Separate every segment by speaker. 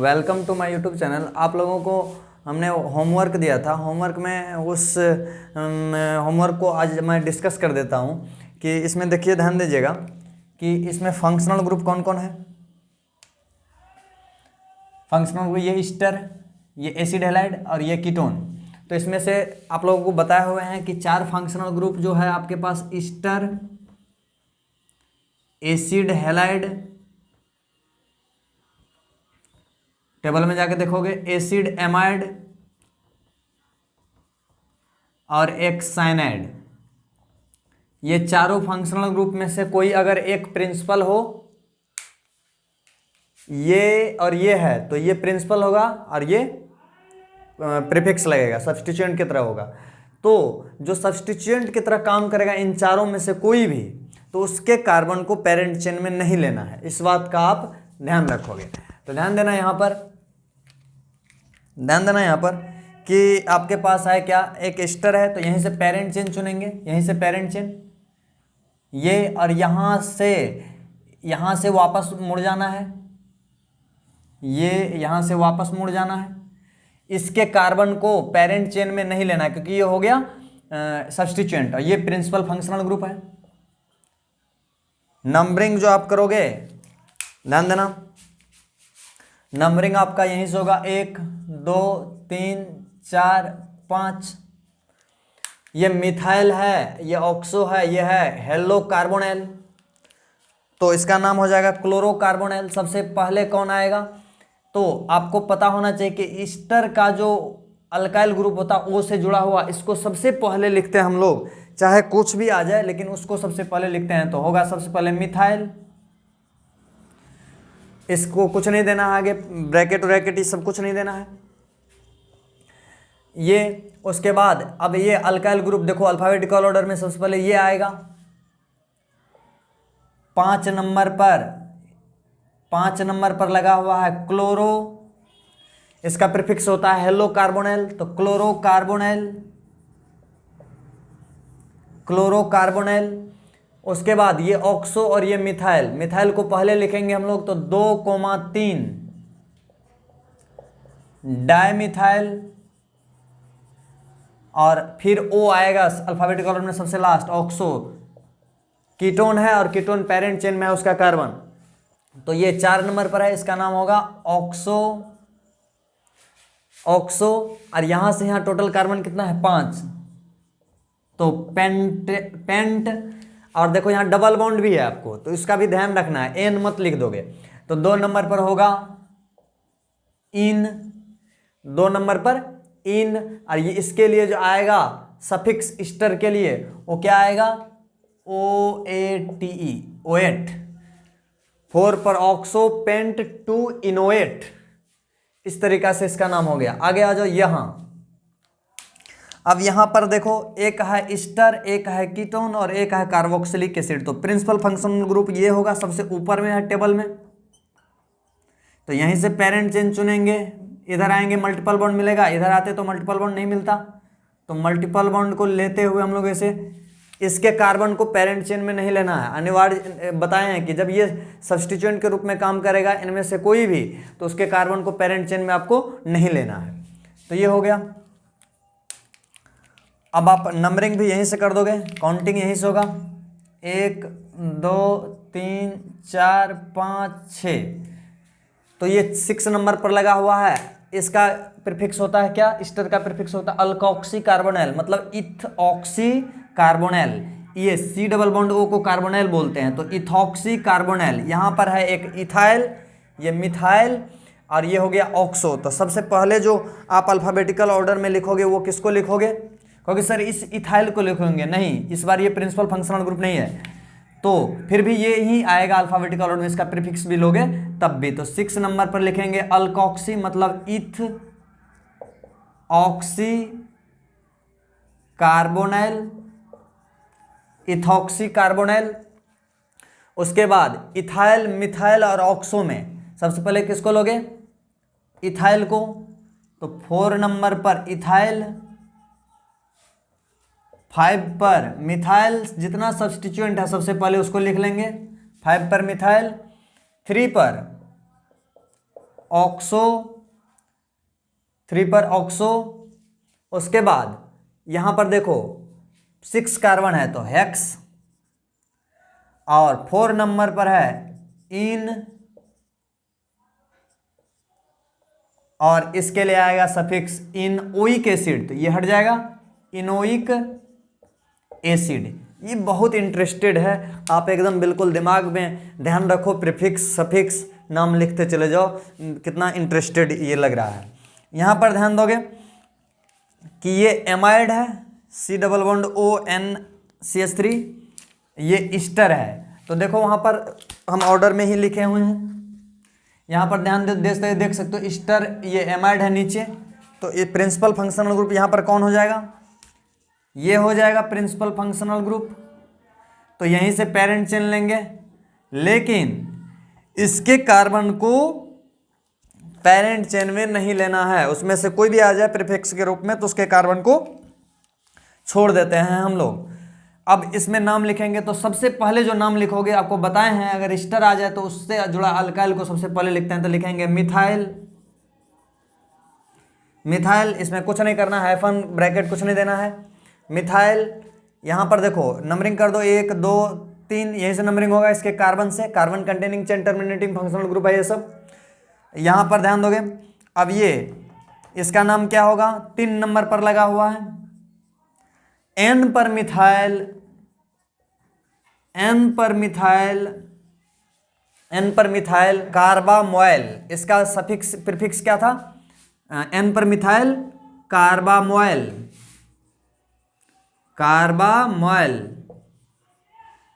Speaker 1: Welcome to my YouTube channel. आप लोगों को हमने होमवर्क दिया था। होमवर्क में उस होमवर्क को आज मैं डिस्कस कर देता हूं कि इसमें देखिए, ध्यान दीजिएगा कि इसमें फंक्शनल ग्रुप कौन कौन है। फंक्शनल ग्रुप ये ईस्टर, ये एसिड हैलाइड और ये कीटोन। तो इसमें से आप लोगों को बताए हुए हैं कि 4 फंक्शनल ग्रुप जो है आपके पास ईस्टर, एसिड हैलाइड, टेबल में जाके देखोगे एसिड एमाइड और एक साइनाइड। ये चारों फंक्शनल ग्रुप में से कोई अगर एक प्रिंसिपल हो, ये और ये है, तो ये प्रिंसिपल होगा और ये प्रीफिक्स लगेगा, सब्स्टिट्यूएंट की तरह होगा। तो जो सब्स्टिट्यूएंट की तरह काम करेगा इन चारों में से कोई भी, तो उसके कार्बन को पेरेंट चेन में नहीं लेना है। इस बात का आप ध्यान रखोगे। तो ध्यान देना यहाँ पर कि आपके पास है क्या, एक एस्टर है, तो यहीं से पेरेंट चेन चुनेंगे, यहीं से पेरेंट चेन, ये और यहाँ से वापस मुड़ जाना है, ये यहाँ से वापस मुड़ जाना है। इसके कार्बन को पेरेंट चेन में नहीं लेना है क्योंकि ये हो गया सब्स्टिट्यूएंट और ये प्रिंसिपल फंक्शनल ग्रुप है। नंबरिंग जो आप करोगे, ध्यान देना, नंबरिंग आपका यहीं से होगा 1 2 3 4 5। ये मिथाइल है, ये ऑक्सो है, ये है हेलो कार्बोनेल, तो इसका नाम हो जाएगा क्लोरोकार्बोनेल। सबसे पहले कौन आएगा, तो आपको पता होना चाहिए कि ईस्टर का जो अल्काइल ग्रुप होता है ओ से जुड़ा हुआ, इसको सबसे पहले लिखते हैं हम लोग, चाहे कुछ भी आ जाए लेकिन उसको सबसे पहले लिखते हैं। तो होगा सबसे पहले मिथाइल, इसको कुछ नहीं देना है, आगे ब्रैकेट व्रैकेट ये सब कुछ नहीं देना है ये। उसके बाद अब ये अल्काइल ग्रुप देखो, अल्फाबेटिकल ऑर्डर में सबसे पहले ये आएगा 5 नंबर पर लगा हुआ है क्लोरो, इसका प्रीफिक्स होता है हेलो कार्बोनेल, तो क्लोरोकार्बोनेल। उसके बाद ये ऑक्सो और ये मिथाइल को पहले लिखेंगे हम लोग, तो 2,3 डायमिथाइल, और फिर ओ आएगा अल्फाबेटिकल ऑर्डर में सबसे लास्ट, ऑक्सो। कीटोन है और कीटोन पेरेंट चेन में है उसका कार्बन, तो ये 4 नंबर पर है, इसका नाम होगा ऑक्सो। और यहां से यहां टोटल कार्बन कितना है, 5, तो पेंट। और देखो यहां डबल बॉन्ड भी है आपको, तो इसका भी ध्यान रखना है, एन मत लिख दोगे। तो 2 नंबर पर होगा इन, 2 नंबर पर इन। और ये इसके लिए जो आएगा सफिक्स ईस्टर के लिए, वो क्या आएगा, OATE, ओएट। 4 पर ऑक्सो पेंट 2 इनोएट, इस तरीका से इसका नाम हो गया। आगे आ जाओ यहां। अब यहां पर देखो, एक है ईस्टर, एक है कीटोन और एक है कार्बोक्सिलिक एसिड। तो प्रिंसिपल फंक्शनल ग्रुप ये होगा, सबसे ऊपर में है टेबल में, तो यहीं से पेरेंट चेन चुनेंगे, इधर आएंगे मल्टीपल बॉन्ड मिलेगा, इधर आते तो मल्टीपल बॉन्ड नहीं मिलता, तो मल्टीपल बॉन्ड को लेते हुए हम लोग ऐसे, इसके कार्बन को पेरेंट चेन में नहीं लेना है। अनिवार्य बताए हैं कि जब ये सब्स्टिट्यूएंट के रूप में काम करेगा इनमें से कोई भी, तो उसके कार्बन को पेरेंट चेन में आपको नहीं लेना है। तो ये हो गया। अब आप नंबरिंग भी यहीं से कर दोगे, काउंटिंग यहीं से होगा, 1 2 3 4 5 6। तो ये 6 नंबर पर लगा हुआ है, इसका प्रीफिक्स होता है क्या, ईस्टर का प्रीफिक्स होता है अल्कोक्सी कार्बोनेल, मतलब इथऑक्सी कार्बोनेल। ये C डबल बॉन्ड O को कार्बोनेल बोलते हैं, तो इथॉक्सी कार्बोनेल। यहाँ पर है एक इथाइल, ये मिथाइल, और ये हो गया ऑक्सो। तो सबसे पहले जो आप अल्फाबेटिकल ऑर्डर में लिखोगे वो किसको लिखोगे, क्योंकि सर इस इथाइल को लिखोगे, नहीं, इस बार ये प्रिंसिपल फंक्शनल ग्रुप नहीं है, तो फिर भी ये ही आएगा अल्फाबेटिकल ऑर्डर में, इसका प्रीफिक्स भी लोगे तब भी। तो 6 नंबर पर लिखेंगे अल्कोक्सी, मतलब इथ ऑक्सी कार्बोनेल, इथॉक्सी कार्बोनेल। उसके बाद इथाइल, मिथाइल और ऑक्सो में सबसे पहले किसको लोगे, इथाइल को, तो 4 नंबर पर इथाइल, 5 पर मिथाइल, जितना सब्स्टिट्यूएंट है सबसे पहले उसको लिख लेंगे, 5 पर मिथाइल, 3 पर ऑक्सो, 3 पर ऑक्सो। उसके बाद यहां पर देखो 6 कार्बन है तो हेक्स, और 4 नंबर पर है इन, और इसके लिए आएगा सफिक्स इनोइक एसिड, तो ये हट जाएगा इनोइक एसिड। ये बहुत इंटरेस्टेड है, आप एकदम बिल्कुल दिमाग में ध्यान रखो, प्रीफिक्स सफिक्स नाम लिखते चले जाओ, कितना इंटरेस्टेड ये लग रहा है। यहाँ पर ध्यान दोगे कि ये एमाइड है, C डबल बॉन्ड ONCH3, ये ईस्टर है। तो देखो वहाँ पर हम ऑर्डर में ही लिखे हुए हैं, यहाँ पर ध्यान देख सकते हो ईस्टर, ये एमाइड है नीचे, तो ये प्रिंसिपल फंक्शनल ग्रुप यहाँ पर कौन हो जाएगा, ये हो जाएगा प्रिंसिपल फंक्शनल ग्रुप। तो यहीं से पेरेंट चेन लेंगे, लेकिन इसके कार्बन को पेरेंट चेन में नहीं लेना है, उसमें से कोई भी आ जाए प्रीफिक्स के रूप में तो उसके कार्बन को छोड़ देते हैं हम लोग। अब इसमें नाम लिखेंगे तो सबसे पहले जो नाम लिखोगे, आपको बताए हैं अगर ईस्टर आ जाए तो उससे जुड़ा अल्काइल को सबसे पहले लिखते हैं, तो लिखेंगे मिथाइल। मिथाइल, इसमें कुछ नहीं करना, हाइफन ब्रैकेट कुछ नहीं देना है, मिथाइल। यहाँ पर देखो नंबरिंग कर दो, 1 2 3, यहीं से नंबरिंग होगा इसके कार्बन से, carbon containing chain terminating functional group है ये सब। यहाँ पर ध्यान दोगे, अब ये इसका नाम क्या होगा, 3 नंबर पर लगा हुआ है, N पर मिथाइल, N पर मिथाइल, N पर मिथाइल कार्बामोइल, इसका सफिक्स प्रीफिक्स क्या था, N पर मिथाइल कार्बामोइल, कार्बामोइल,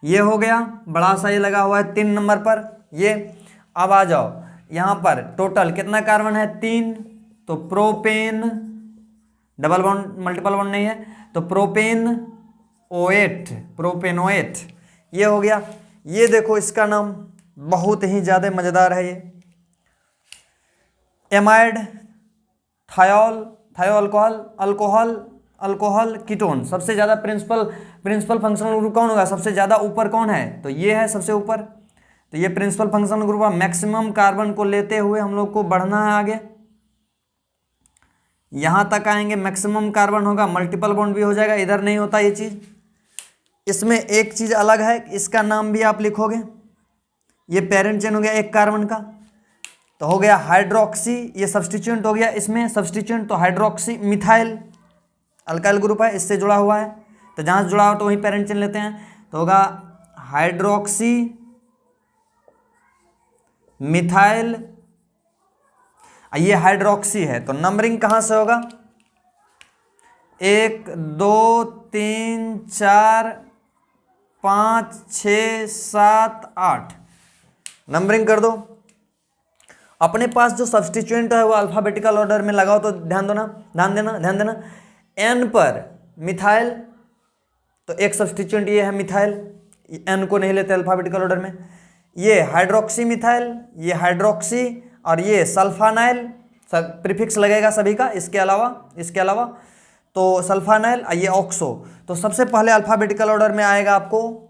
Speaker 1: ये हो गया, बड़ा सा ये लगा हुआ है 3 नंबर पर ये। अब आ जाओ यहाँ पर टोटल कितना कार्बन है, 3, तो propane, double bond multiple bond नहीं है, तो प्रोपेनोएट, प्रोपेनोएट ये हो गया। ये देखो इसका नाम बहुत ही ज़्यादा मज़ेदार है, ये एमाइड, थायोल, थायो अल्कोहल, अल्कोहल, अल्कोहल कीटोन। सबसे ज़्यादा प्रिंसिपल फंक्शनल ग्रुप कौन होगा, सबसे ज़्यादा ऊपर कौन है, तो ये है सबसे ऊपर, तो ये प्रिंसिपल फंक्शनल ग्रुप है। मैक्सिमम कार्बन को लेते हुए हम लोग को बढ़ना है आगे, यहां तक आएंगे, मैक्सिमम कार्बन होगा, मल्टीपल बॉन्ड भी हो जाएगा, इधर नहीं होता ये चीज। इसमें एक चीज अलग है, इसका नाम भी आप लिखोगे, ये पेरेंट चेन हो गया एक कार्बन का, तो हो गया हाइड्रोक्सी, ये सब्सटीट्यूएंट हो गया इसमें, सब्सटीट्यूएंट तो हाइड्रोक्सी मिथाइल, अल्काइल ग्रुप है, इससे जुड़ा हुआ है, तो जहां से जुड़ा हो तो वहीं पेरेंट चेन लेते हैं, तो होगा हाइड्रोक्सी मिथाइल, ये हाइड्रोक्सी है, तो नंबरिंग कहां से होगा, 1 2 3 4 5 6 7 8, नंबरिंग कर दो। अपने पास जो सब्सटीट्यूएंट है वो अल्फाबेटिकल ऑर्डर में लगाओ, तो ध्यान देना, एन पर मिथाइल, तो एक सब्सटीट्यूएंट ये है मिथाइल, एन को नहीं लेते अल्फाबेटिकल ऑर्डर में, ये हाइड्रोक्सी मिथाइल, ये हाइड्रोक्सी, और ये सल्फानाइल, प्रीफिक्स लगेगा सभी का, इसके अलावा तो सल्फानाइल, ये ऑक्सो। तो सबसे पहले अल्फाबेटिकल ऑर्डर में आएगा आपको,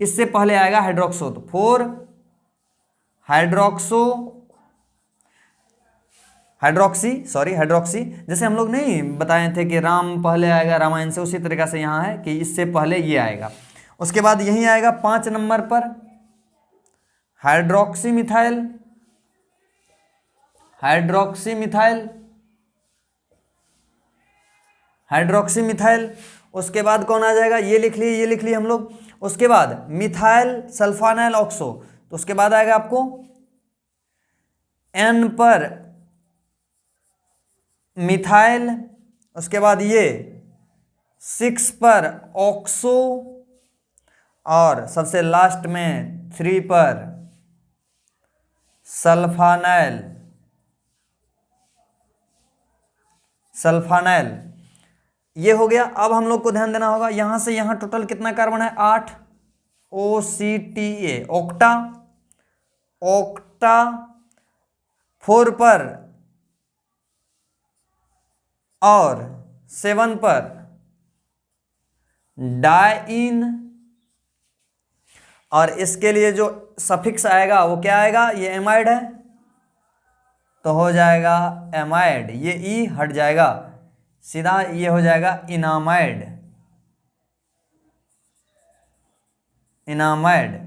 Speaker 1: इससे पहले आएगा हाइड्रोक्सो, तो 4 हाइड्रोक्सी, जैसे हम लोग नहीं बताए थे कि राम पहले आएगा रामायण से, उसी तरीका से यहाँ है कि इससे पहले ये आएगा, उसके बाद यही आएगा 5 नंबर पर हाइड्रोक्सी मिथाइल, उसके बाद कौन आ जाएगा, ये लिख लिए हम लोग, उसके बाद मिथाइल सल्फानाइल ऑक्सो, तो उसके बाद आएगा आपको N पर मिथाइल, उसके बाद ये 6 पर ऑक्सो, और सबसे लास्ट में 3 पर सल्फानाइल, ये हो गया। अब हम लोग को ध्यान देना होगा, यहां से यहां टोटल कितना कार्बन है, 8, OCTA, ऑक्टा, 4 पर और 7 पर डाइन, और इसके लिए जो सफिक्स आएगा वो क्या आएगा, ये एमाइड है, तो हो जाएगा एमाइड, ये ई हट जाएगा, सीधा ये हो जाएगा इनामाइड। इनामाइड,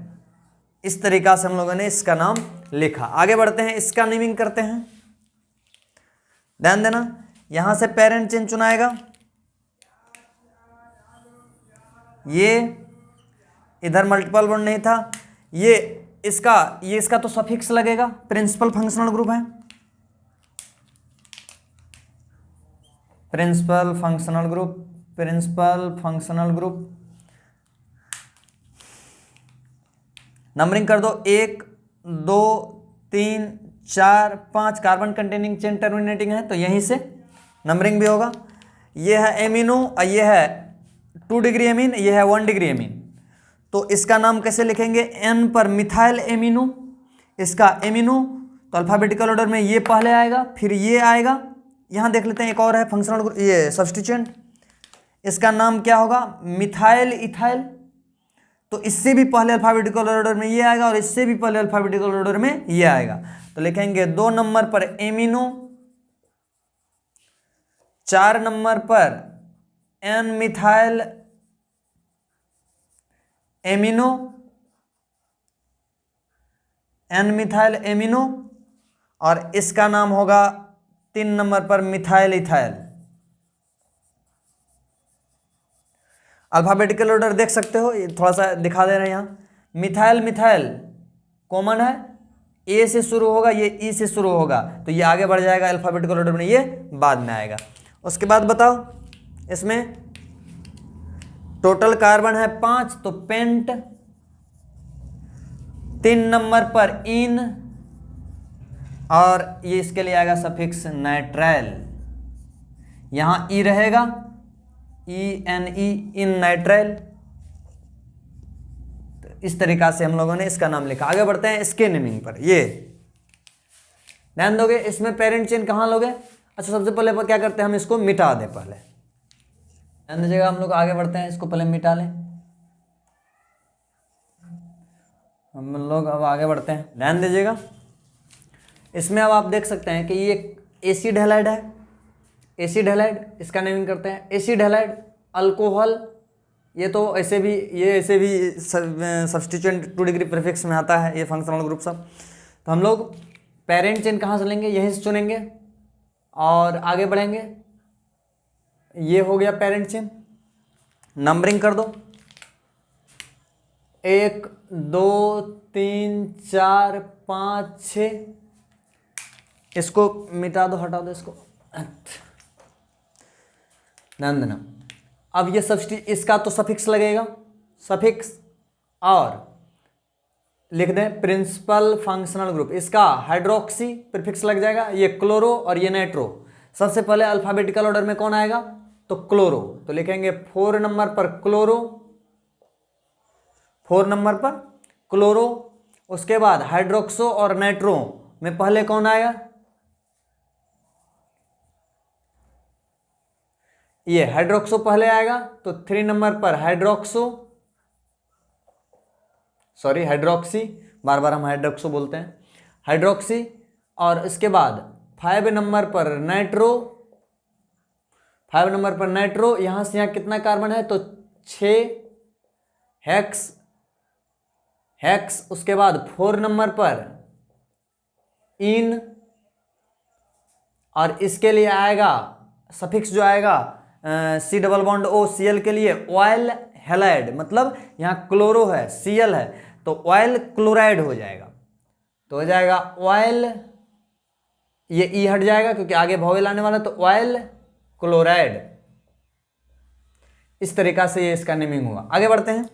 Speaker 1: इस तरीका से हम लोगों ने इसका नाम लिखा। आगे बढ़ते हैं, इसका नेमिंग करते हैं। ध्यान देना, यहां से पेरेंट चेन चुनाएगा, ये इधर मल्टीपल बॉन्ड नहीं था, ये इसका तो सफिक्स लगेगा, प्रिंसिपल फंक्शनल ग्रुप है, principal functional group, principal functional group. Numbering कर दो, 1 2 3 4 5, कार्बन कंटेनिंग चेन टर्मिनेटिंग है तो यहीं से नंबरिंग भी होगा। ये है एमिनो और ये है 2 डिग्री एमीन, ये है 1 डिग्री एमीन। तो इसका नाम कैसे लिखेंगे, एन पर मिथाइल एमिनो, इसका एमिनो, तो अल्फाबेटिकल ऑर्डर में ये पहले आएगा फिर ये आएगा। यहाँ देख लेते हैं एक और है फंक्शनल ग्रुप, ये सब्स्टिट्यूएंट, इसका नाम क्या होगा, मिथाइल इथाइल। तो इससे भी पहले अल्फाबेटिकल ऑर्डर में ये आएगा और इससे भी पहले अल्फाबेटिकल ऑर्डर में ये आएगा। तो लिखेंगे 2 नंबर पर एमिनो, 4 नंबर पर N methyl amino, N methyl amino, और इसका नाम होगा 3 नंबर पर मिथाइल इथाइल। अल्फाबेटिकल ऑर्डर देख सकते हो, ये थोड़ा सा दिखा दे रहे हैं यहाँ। मिथाइल मिथाइल कॉमन है, ए से शुरू होगा, ये ई से शुरू होगा, तो ये आगे बढ़ जाएगा अल्फाबेटिकल ऑर्डर में, ये बाद में आएगा। उसके बाद बताओ, इसमें टोटल कार्बन है 5, तो पेंट, 3 नंबर पर इन, और ये इसके लिए आएगा सफिक्स नाइट्राइल, यहां ई रहेगा, ENE, इन नाइट्राइल। तो इस तरीका से हम लोगों ने इसका नाम लिखा। आगे बढ़ते हैं इसके नेमिंग पर। ये ध्यान दोगे, इसमें पेरेंट चेन कहाँ लोगे, अच्छा सबसे पहले क्या करते हैं, हम इसको मिटा दें पहले, ध्यान दीजिएगा। हम लोग आगे बढ़ते हैं, इसको पहले मिटा लें हम लोग। अब आगे बढ़ते हैं, ध्यान दीजिएगा। इसमें अब आप देख सकते हैं कि ये एसिड हैलाइड है, एसिड हैलाइड, इसका नेमिंग करते हैं एसिड हैलाइड अल्कोहल। ये तो ऐसे भी सब्स्टिट्यूएंट 2 डिग्री प्रीफिक्स में आता है, ये फंक्शनल ग्रुप सब। तो हम लोग पेरेंट चेन कहाँ से लेंगे, यहीं से चुनेंगे और आगे बढ़ेंगे। ये हो गया पेरेंट चेन, नंबरिंग कर दो, 1 2 3 4 5 6, इसको मिटा दो, हटा दो इसको, ध्यान देना। अब ये इसका तो सफिक्स लगेगा, सफिक्स, और लिख दें प्रिंसिपल फंक्शनल ग्रुप, इसका हाइड्रोक्सी प्रीफिक्स लग जाएगा, ये क्लोरो और ये नाइट्रो। सबसे पहले अल्फाबेटिकल ऑर्डर में कौन आएगा, तो क्लोरो, तो लिखेंगे 4 नंबर पर क्लोरो, 4 नंबर पर क्लोरो। उसके बाद हाइड्रोक्सो और नाइट्रो में पहले कौन आएगा, ये हाइड्रोक्सो पहले आएगा, तो 3 नंबर पर हाइड्रोक्सो, सॉरी हाइड्रोक्सी, बार बार हम हाइड्रोक्सो बोलते हैं, हाइड्रोक्सी। और इसके बाद 5 नंबर पर नाइट्रो, 5 नंबर पर नाइट्रो, यहां से यहां कितना कार्बन है, तो 6 हेक्स, हेक्स। उसके बाद 4 नंबर पर इन, और इसके लिए आएगा सफिक्स जो आएगा C double bond O, Cl के लिए ऑयल हैलाइड, मतलब यहाँ क्लोरो है, Cl है, तो ऑयल क्लोराइड हो जाएगा, तो हो जाएगा ऑयल, ये ई हट जाएगा क्योंकि आगे वॉवेल आने वाला, तो ऑयल क्लोराइड। इस तरीका से ये इसका नेमिंग हुआ। आगे बढ़ते हैं।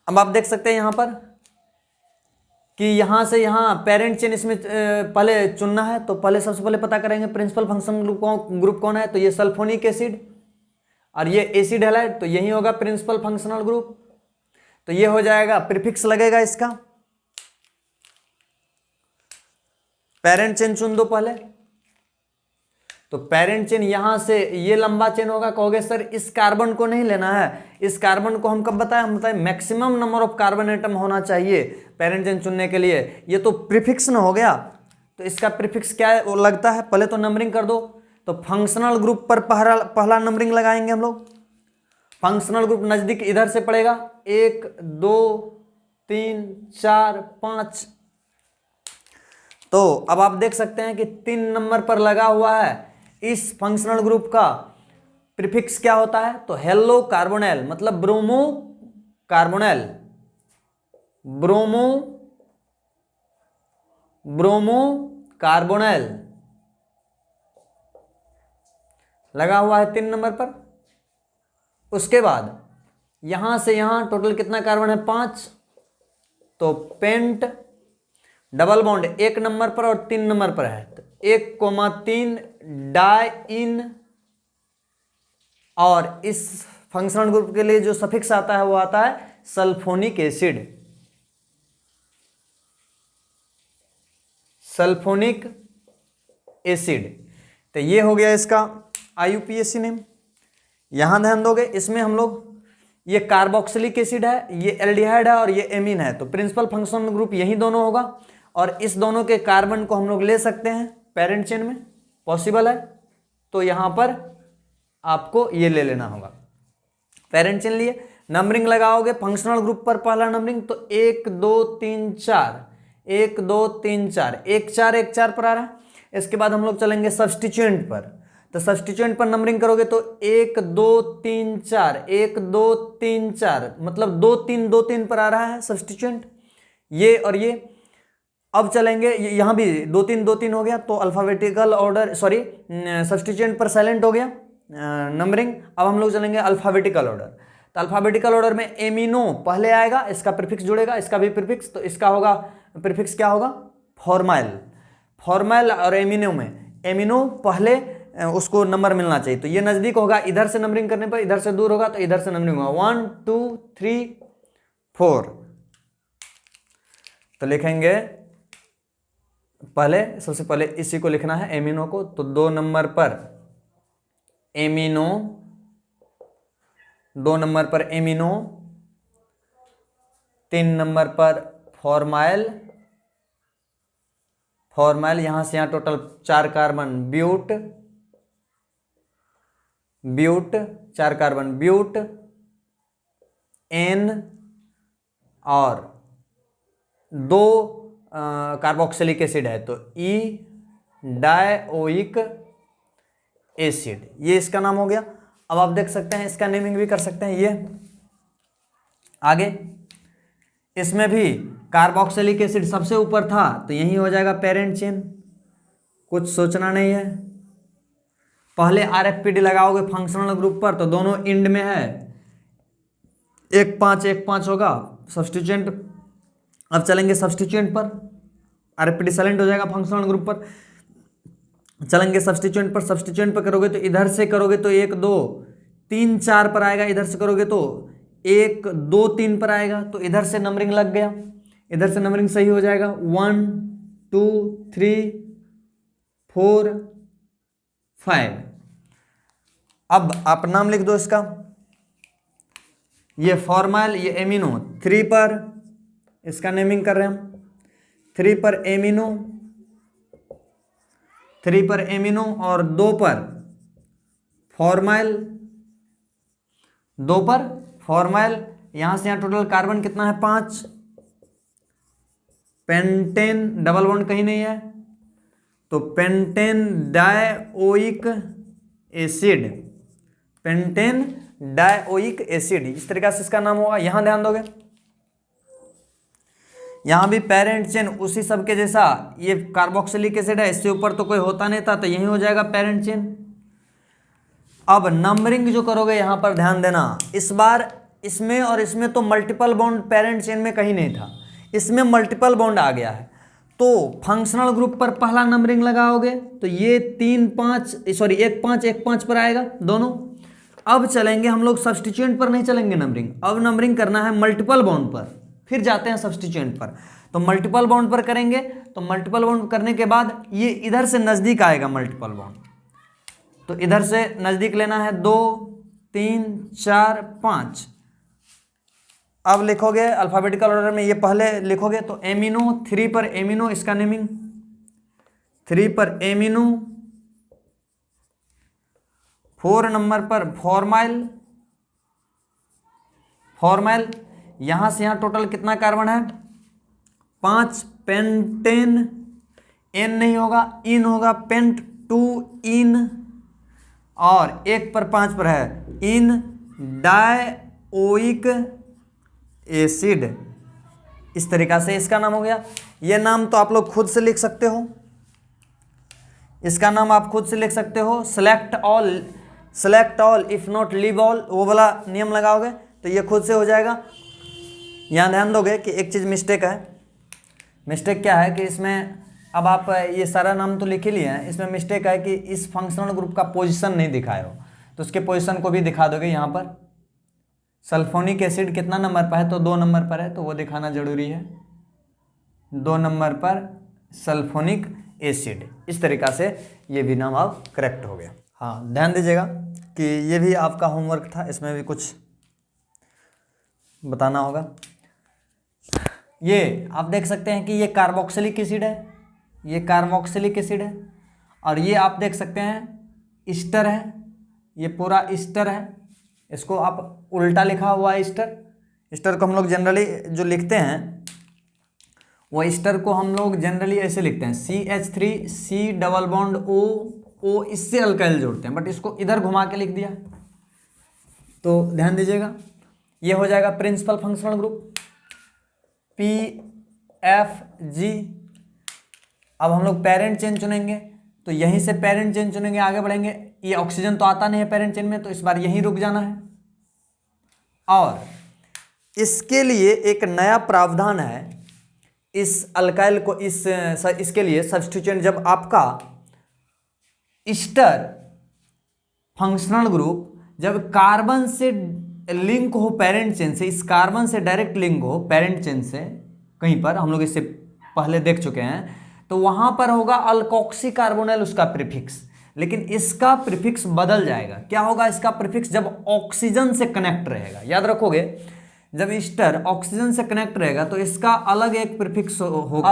Speaker 1: अब आप देख सकते हैं यहाँ पर कि यहाँ से यहाँ पेरेंट चेन इसमें पहले चुनना है, तो पहले सबसे पहले पता करेंगे प्रिंसिपल फंक्शन ग्रुप कौन है, तो ये सल्फोनिक एसिड, और ये एसिड हैलाइड, तो यही होगा प्रिंसिपल फंक्शनल ग्रुप। तो ये हो जाएगा, प्रीफिक्स लगेगा इसका, पेरेंट चेन चुन दो पहले, तो पेरेंट चेन यहां से ये लंबा चेन होगा। कहोगे सर इस कार्बन को नहीं लेना है, इस कार्बन को हम कब बताएं, हम बताएं maximum number of carbon atom होना चाहिए पेरेंट चेन चुनने के लिए। ये तो प्रीफिक्स न हो गया, तो इसका प्रीफिक्स क्या है वो लगता है, पहले तो नंबरिंग कर दो। तो फंक्शनल ग्रुप पर पहला नंबरिंग लगाएंगे हम लोग। फंक्शनल ग्रुप नजदीक इधर से पड़ेगा 1 2 3 4 5। तो अब आप देख सकते हैं कि 3 नंबर पर लगा हुआ है। इस फंक्शनल ग्रुप का प्रीफिक्स क्या होता है? तो हेलो कार्बोनेल, मतलब ब्रोमो कार्बोनेल, ब्रोमो कार्बोनेल लगा हुआ है 3 नंबर पर। उसके बाद यहां से यहां टोटल कितना कार्बन है? 5। तो पेंट डबल बॉन्ड 1 नंबर पर और 3 नंबर पर है, तो 1,3 डाई इन। और इस फंक्शनल ग्रुप के लिए जो सफिक्स आता है वो आता है सल्फोनिक एसिड, सल्फोनिक एसिड। तो ये हो गया इसका IUPAC नेम। यहां ध्यान दोगे, इसमें हम लोग ये कार्बोक्सिलिक एसिड है, ये एल्डिहाइड है और ये एमीन है। तो प्रिंसिपल फंक्शनल ग्रुप यही दोनों होगा और इस दोनों के कार्बन को हम लोग ले सकते हैं पेरेंट चेन में, पॉसिबल है। तो यहां पर आपको ये ले लेना होगा, पेरेंट चेन लिए नंबरिंग लगाओगे फंक्शनल ग्रुप पर पहला नंबरिंग तो 1 2 3 4, 1 2 3 4, 1 4 1 4 पर आ रहा है। इसके बाद हम लोग चलेंगे सब्स्टिट्यूएंट पर। तो सब्स्टिट्यूएंट पर नंबरिंग करोगे तो 1 2 3 4, 1 2 3 4, मतलब 2 3 2 3 पर आ रहा है सब्स्टिट्यूएंट, ये और ये। अब चलेंगे यहां भी 2 3 2 3 हो गया, तो अल्फाबेटिकल ऑर्डर, सॉरी सब्स्टिट्यूएंट पर साइलेंट हो गया नंबरिंग। अब हम लोग चलेंगे अल्फाबेटिकल ऑर्डर। तो अल्फाबेटिकल ऑर्डर में एमिनो पहले आएगा, इसका प्रीफिक्स जुड़ेगा, इसका भी प्रीफिक्स। तो इसका होगा प्रीफिक्स क्या होगा? फॉर्माइल। फॉर्माइल और एमिनो में एमिनो पहले उसको नंबर मिलना चाहिए, तो ये नजदीक होगा, इधर से नंबरिंग करने पर इधर से दूर होगा, तो इधर से नंबरिंग होगा 1 2 3 4। तो लिखेंगे पहले, सबसे पहले इसी को लिखना है एमिनो को। तो 2 नंबर पर एमिनो, 2 नंबर पर एमिनो, 3 नंबर पर फॉर्माइल, फॉर्माइल यहां से यहां total 4 carbon but, but 4 carbon but, ane और 2 कार्बोक्सिलिक एसिड है तो ई डायोइक एसिड, ये इसका नाम हो गया। अब आप देख सकते हैं इसका नेमिंग भी कर सकते हैं। ये आगे इसमें भी कार्बोक्सिलिक एसिड सबसे ऊपर था तो यही हो जाएगा पेरेंट चेन, कुछ सोचना नहीं है। पहले RFPD लगाओगे फंक्शनल ग्रुप पर तो दोनों इंड में है, 1 5 1 5 होगा सब्स्टिट्यूएंट। अब चलेंगे सब्स्टिट्यूएंट पर, RFPD साइलेंट हो जाएगा फंक्शनल ग्रुप पर। चलेंगे सब्स्टिट्यूएंट पर, सब्स्टिट्यूएंट पर करोगे तो इधर से करोगे तो 1 2 3 4 पर आएगा, इधर से करोगे तो 1 2 3 पर आएगा, तो इधर से नंबरिंग लग गया, इधर से नंबरिंग सही हो जाएगा 1 2 3 4 5। अब आप नाम लिख दो इसका, ये फॉर्माइल, ये एमिनो 3 पर, इसका नेमिंग कर रहे हैं हम 3 पर एमिनो, 3 पर एमिनो और 2 पर फॉर्माइल, 2 पर फॉर्माइल। यहां से यहां टोटल कार्बन कितना है? 5। पेंटेन डबल बॉन्ड कहीं नहीं है तो pentane dioic acid, pentane dioic acid, इस तरीके से इसका नाम होगा। यहां ध्यान दोगे, यहां भी पेरेंट चेन उसी सब के जैसा, ये कार्बोक्सिलिक एसिड है, इससे ऊपर तो कोई होता नहीं था तो यही हो जाएगा पेरेंट चेन। अब नंबरिंग जो करोगे यहां पर ध्यान देना, इस बार इसमें और इसमें तो मल्टीपल बॉन्ड पेरेंट चेन में कहीं नहीं था, इसमें मल्टीपल बॉन्ड आ गया है। तो फंक्शनल ग्रुप पर पहला नंबरिंग लगाओगे तो ये 3 5 सॉरी 1 5 1 5 पर आएगा दोनों। अब चलेंगे हम लोग सब्स्टिट्यूएंट पर नहीं चलेंगे नंबरिंग, अब नंबरिंग करना है मल्टीपल बॉन्ड पर, फिर जाते हैं सब्स्टिट्यूएंट पर। तो मल्टीपल बॉन्ड पर करेंगे तो मल्टीपल बॉन्ड करने के बाद ये इधर से नजदीक आएगा मल्टीपल बॉन्ड, तो इधर से नजदीक लेना है 2 3 4 5। अब लिखोगे अल्फाबेटिकल ऑर्डर में, ये पहले लिखोगे तो एमिनो 3 पर एमिनो, इसका नेमिंग 3 पर एमिनो, 4 नंबर पर फॉर्माइल, यहां से यहां टोटल कितना कार्बन है 5 पेंटेन, एन नहीं होगा इन होगा, पेंट 2 इन, और 1 पर 5 पर है इन डायोइक एसिड। इस तरीका से इसका नाम हो गया। ये नाम तो आप लोग खुद से लिख सकते हो, इसका नाम आप खुद से लिख सकते हो। Select all if not leave all, वो वाला नियम लगाओगे तो ये खुद से हो जाएगा। यहाँ ध्यान दोगे कि एक चीज़ मिस्टेक है। मिस्टेक क्या है कि इसमें अब आप ये सारा नाम तो लिख ही लिए हैं, इसमें मिस्टेक है कि इस फंक्शनल ग्रुप का पोजीशन नहीं दिखाए हो, तो उसके पोजीशन को भी दिखा दोगे। यहाँ पर सल्फोनिक एसिड कितना नंबर पर है, तो 2 नंबर पर है, तो वो दिखाना जरूरी है। 2 नंबर पर सल्फोनिक एसिड। इस तरीका से ये भी नाम अब करेक्ट हो गया। हाँ, ध्यान दीजिएगा कि ये भी आपका होमवर्क था, इसमें भी कुछ बताना होगा। ये आप देख सकते हैं कि ये कार्बोक्सिलिक एसिड है, ये कार्बोक्सिलिक एसिड है, और ये आप देख सकते हैं ईस्टर है, ये पूरा ईस्टर है। इसको आप उल्टा लिखा हुआ है ईस्टर। ईस्टर को हम लोग जनरली जो लिखते हैं वो ईस्टर को हम लोग जनरली ऐसे लिखते हैं CH3 C double bond O, इससे अल्काइल जोड़ते हैं, बट इसको इधर घुमा के लिख दिया। तो ध्यान दीजिएगा, ये हो जाएगा प्रिंसिपल फंक्शनल ग्रुप PFG। अब हम लोग पेरेंट चेन चुनेंगे, तो यहीं से पेरेंट चेन चुनेंगे, आगे बढ़ेंगे। ये ऑक्सीजन तो आता नहीं है पेरेंट चेन में, तो इस बार यहीं रुक जाना है। और इसके लिए एक नया प्रावधान है, इस अल्काइल को इसके लिए सब्स्टिट्यूएंट, जब आपका ईस्टर फंक्शनल ग्रुप जब कार्बन से लिंक हो पेरेंट चेन से, इस कार्बन से डायरेक्ट लिंक हो पेरेंट चेन से कहीं पर, हम लोग इससे पहले देख चुके हैं, तो वहां पर होगा अल्कोक्सी कार्बोनिल उसका प्रीफिक्स। लेकिन इसका प्रीफिक्स बदल जाएगा। क्या होगा इसका प्रीफिक्स, जब ऑक्सीजन से कनेक्ट रहेगा, याद रखोगे, जब ईस्टर ऑक्सीजन से कनेक्ट रहेगा तो इसका अलग एक प्रीफिक्स होगा,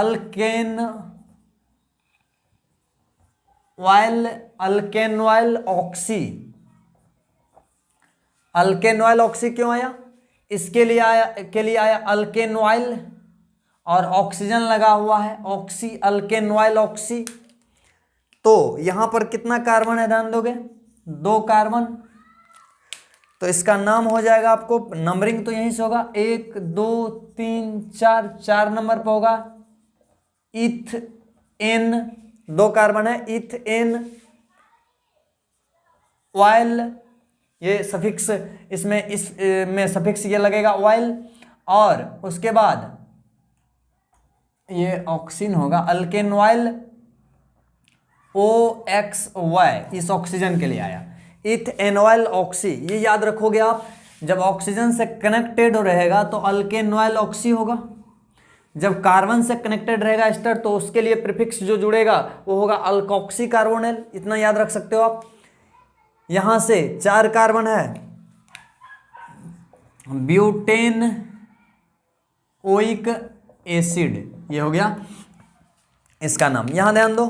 Speaker 1: अल्केनॉइल ऑक्सी। अल्केनॉइल ऑक्सी क्यों आया, इसके लिए आया अल्केनॉइल, और ऑक्सीजन लगा हुआ है ऑक्सी, अल्केनॉइल ऑक्सी। तो यहां पर कितना कार्बन है ध्यान दोगे, 2 कार्बन। तो इसका नाम हो जाएगा, आपको नंबरिंग तो यहीं से होगा, 1 2 3 4 नंबर पर होगा इथेन। 2 कार्बन है, इथेन ऑयल, ये सफिक्स इसमें सफिक्स ये लगेगा ऑयल, और उसके बाद ये ऑक्सीन होगा अल्केनॉइल OXY, इस ऑक्सीजन के लिए आया इथेनॉइल ऑक्सी। ये याद रखोगे आप, जब ऑक्सीजन से कनेक्टेड रहेगा तो अल्केनॉइल ऑक्सी होगा, जब कार्बन से कनेक्टेड रहेगा एस्टर तो उसके लिए प्रीफिक्स जो जुड़ेगा वो होगा अल्कोक्सी कार्बोनिल। इतना याद रख सकते हो आप। यहां से 4 कार्बन है, ब्यूटेन ओइक एसिड, ये हो गया इसका नाम। यहां ध्यान दो,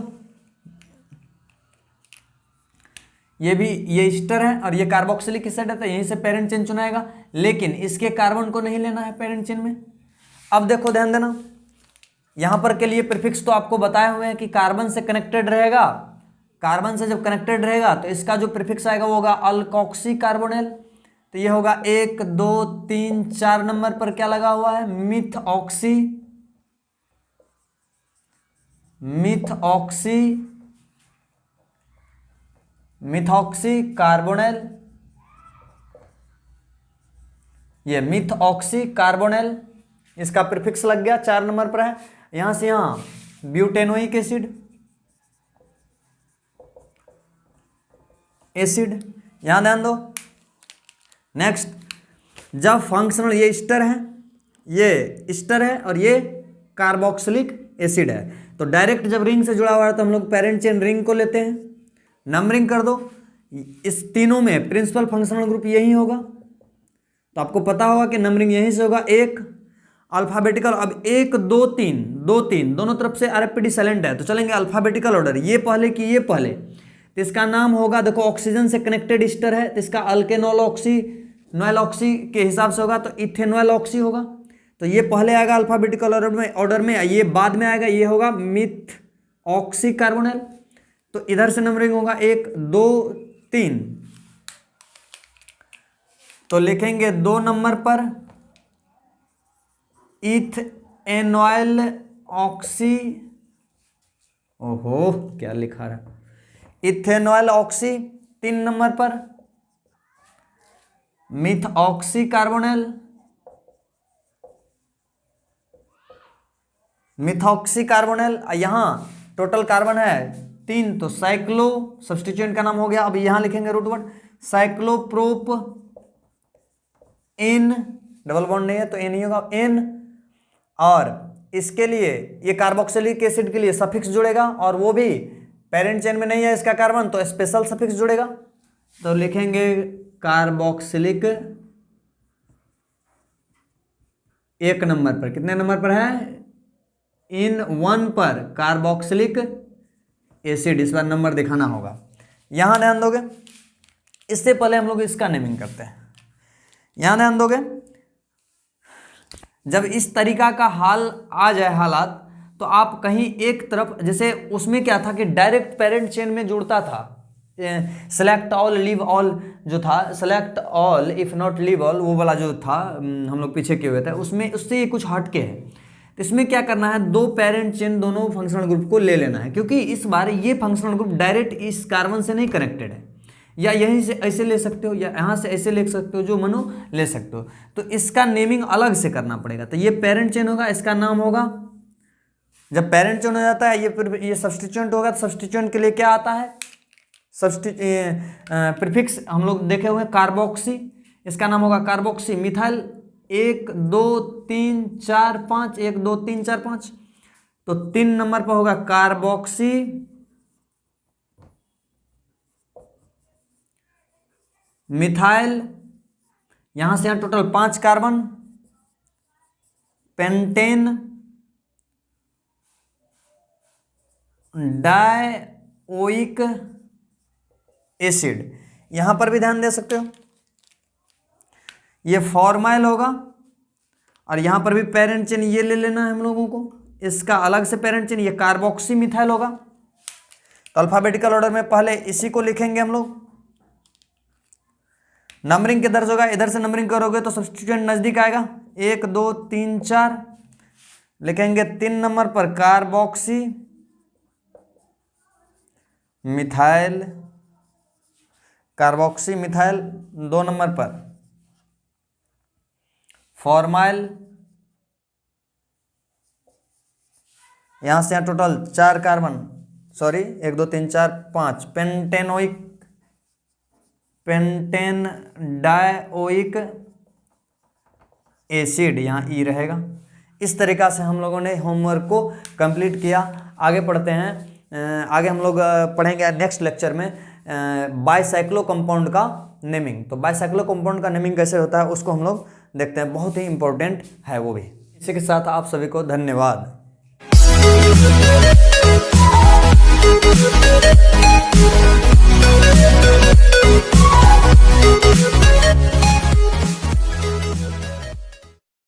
Speaker 1: ये ईस्टर है और ये कार्बोक्सिलिक एसिड है, तो यहीं से पेरेंट चेन चुनाएगा, लेकिन इसके कार्बन को नहीं लेना है पेरेंट चेन में। अब देखो ध्यान देना, यहां पर के लिए प्रीफिक्स तो आपको बताए हुए हैं कि कार्बन से कनेक्टेड रहेगा, कार्बन से जब कनेक्टेड रहेगा तो इसका जो प्रीफिक्स आएगा वो होगा अल्कोक्सी कार्बोनिल। तो ये होगा 1 2 3 4 नंबर पर क्या लगा हुआ है, मिथऑक्सी कार्बोनिल। ये मिथऑक्सी कार्बोनिल, इसका प्रीफिक्स लग गया, 4 नंबर पर है। यहां से यहां ब्यूटेनोइक एसिड, यहां ध्यान दो। नेक्स्ट, जब फंक्शनल, ये ईस्टर है और ये कार्बोक्सिलिक एसिड है, तो डायरेक्ट जब रिंग से जुड़ा हुआ है तो हम लोग पेरेंट चेन रिंग को लेते हैं, नंबरिंग कर दो। इस तीनों में प्रिंसिपल फंक्शनल ग्रुप यही होगा, तो आपको पता होगा कि नंबरिंग यहीं से होगा 1, अल्फाबेटिकल। अब 1 2 3 2 3 दोनों तरफ से RFPD साइलेंट है, तो चलेंगे अल्फाबेटिकल ऑर्डर, ये पहले कि ये पहले। तो इसका नाम होगा, देखो ऑक्सीजन से कनेक्टेड ईस्टर है, तो इसका अल्केनॉल ऑक्सी नॉयल ऑक्सी के हिसाब से होगा, तो इथेनॉल ऑक्सी होगा। तो ये पहले आएगा अल्फाबेटिकल ऑर्डर में, ये बाद में आएगा, ये होगा मिथ ऑक्सी कार्बोनिल। तो इधर से नंबरिंग होगा 1 2 3, तो लिखेंगे 2 नंबर पर इथेनॉल ऑक्सी, ओहो क्या लिखा रहा, इथेनॉल ऑक्सी। 3 नंबर पर मिथऑक्सी कार्बोनिल, मिथॉक्सी कार्बोनिल। यहां टोटल कार्बन है 3, तो साइक्लो सब्स्टिट्यूएंट का नाम हो गया। अब यहां लिखेंगे root word cycloprop N, double bond नहीं है तो N ही होगा N। और इसके लिए ये कार्बोक्सिलिक एसिड के लिए सफिक्स जुड़ेगा, और वो भी पेरेंट चेन में नहीं है इसका कार्बन, तो स्पेशल सफिक्स जुड़ेगा। तो लिखेंगे कार्बोक्सिलिक, 1 नंबर पर, कितने नंबर पर है, इन 1 पर कार्बोक्सिलिक एसिड, इस बार नंबर दिखाना होगा, यहां ध्यान दोगे। इससे पहले हम लोग इसका नेमिंग करते हैं, यहां ध्यान दोगे। जब इस तरीका का हाल आ जाए हालात, तो आप कहीं एक तरफ, जैसे उसमें क्या था कि डायरेक्ट पेरेंट चेन में जुड़ता था, सेलेक्ट ऑल लीव ऑल जो था, select all if not leave all, वो वाला जो था हम लोग पीछे किए हुए थे, उसमें उससे ये कुछ हटके है। तो इसमें क्या करना है, 2 पेरेंट चेन दोनों फंक्शनल ग्रुप को ले लेना है, क्योंकि इस बार ये फंक्शनल ग्रुप डायरेक्ट इस कार्बन से नहीं कनेक्टेड है, या यहीं से ऐसे ले सकते हो, या यहाँ से ऐसे ले सकते हो, जो मनो ले सकते हो। तो इसका नेमिंग अलग से करना पड़ेगा। तो ये पेरेंट चेन होगा, इसका नाम होगा, जब पेरेंट चेन हो जाता है ये सब्स्टिट्यूएंट होगा, तो सब्स्टिट्यूएंट के लिए क्या आता है, प्रीफिक्स हम लोग देखे हुए कार्बोक्सी, इसका नाम होगा कार्बोक्सी मिथाइल। 1 2 3 4 5, 1 2 3 4 5, तो 3 नंबर पर होगा कार्बोक्सी मिथाइल। यहां से यहां total 5 carbon, pentane dioic acid, यहां पर भी ध्यान दे सकते हो, ये फॉर्माइल होगा। और यहां पर भी पेरेंट चेन ये ले लेना है हम लोगों को, इसका अलग से पेरेंट चेन, ये कार्बोक्सी मिथाइल होगा। तो अल्फाबेटिकल ऑर्डर में पहले इसी को लिखेंगे हम लोग, नंबरिंग किधर से होगा, इधर से नंबरिंग करोगे तो सब्स्टिट्यूएंट नजदीक आएगा। 1 2 3 4 लिखेंगे। 3 नंबर पर carboxy methyl, carboxy methyl. 2 number पर फॉर्माइल, यहां से यहां total 4 carbon, sorry 1 2 3 4 5, pentanoic, pentane dioic acid, यहाँ ई रहेगा। इस तरीका से हम लोगों ने होमवर्क को कंप्लीट किया। आगे पढ़ते हैं, आगे हम लोग पढ़ेंगे नेक्स्ट लेक्चर में बाइसाइक्लो कंपाउंड का नेमिंग। तो बाइसाइक्लो कंपाउंड का नेमिंग कैसे होता है उसको हम लोग देखते हैं, बहुत ही इंपॉर्टेंट है वो भी। इसी के साथ आप सभी को धन्यवाद।